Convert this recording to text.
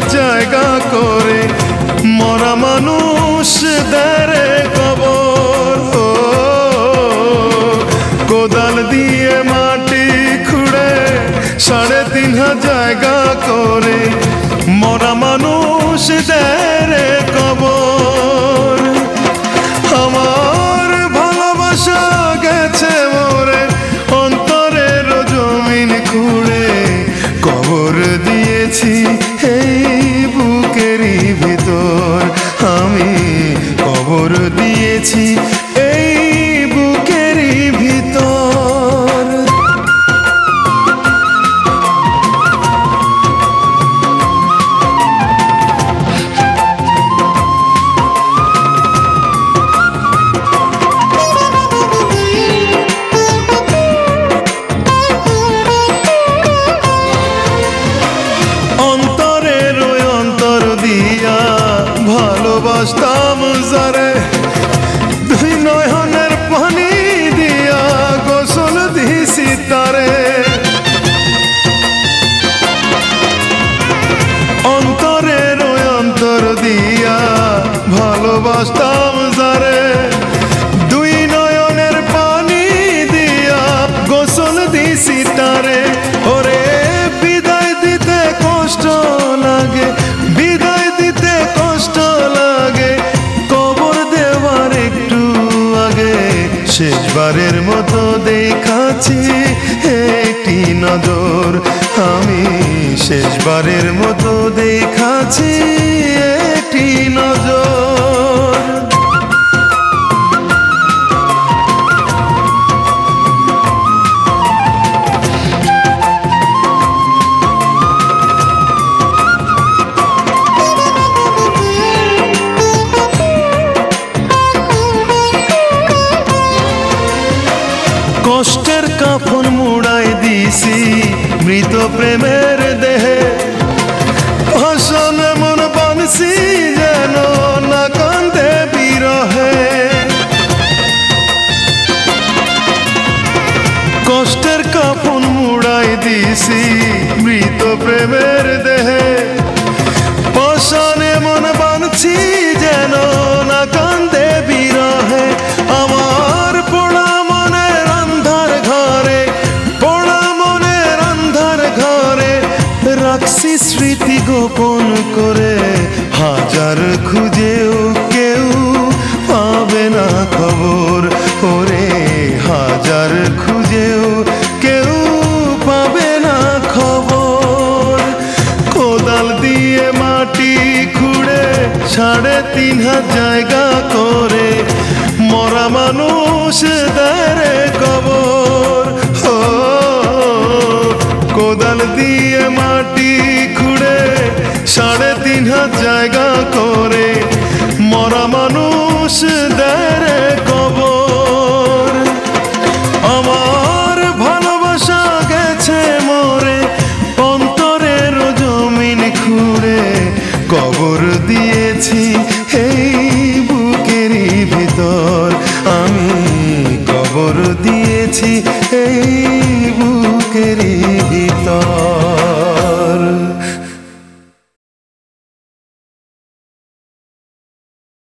হাত জায়গা করে মরা মানুষ দেরে কবর। কোদাল দিয়ে মাটি খুঁড়ে 3.5 হাত জায়গা করে মরা মানুষ দেরে কবর। আমার ভালোবাসা গেছে মরে অন্তরের জমিন খুঁড়ে কবর দিয়েছি এই বুকেরই ভিতর। আমি কবর দিয়েছি এই বুকেরই ভিতর। ভালোবাসতাম যারে 2 নয়নের পানি দিয়া গোসল দিছি তারে। অন্তরের অন্তর দিয়া ভালোবাসতাম যারে 2 নয়নের পানি দিয়া গোসল দিছি তারে। ওরে বিদায় দিতে কষ্ট লাগে, বিদায় দিতে কষ্ট লাগে, কবর দেওয়ার একটু আগে শেষবারের মতো দেখাচ্ছি একটি নজর। আমি শেষবারের মতো দেখাচ্ছি একটি নজর। কষ্টের কাফন মুড়াই দিছি মৃত প্রেমের দেহে। ভাষণ মন বানছি যেন না কান্দে বিরহে। কষ্টের কাফন মুড়াই দিছি মৃত প্রেমের দেহে। ভাষণে মন বানছি যেন না কান্দে বিরহে। আমার পোড়া মনের অন্ধার ঘরে, পোড়া মনের অন্ধার ঘরে রাখছি স্মৃতি গোপন করে। হাজার খুঁজেও কেউ পাবে না খবর। ওরে হাজার খুঁজেও কেউ পাবে না খবর। কোদাল দিয়ে মাটি খুঁড়ে 3.5 হাত জায়গা করে মরা মানুষ দেরে কবর। কোদাল দিয়ে মাটি খুঁড়ে 3.5 হাত জায়গা করে মরা মানুষ দেরে কবর। আমার ভালোবাসা গেছে মরে অন্তরের জমিন খুঁড়ে কবর দিয়েছি এই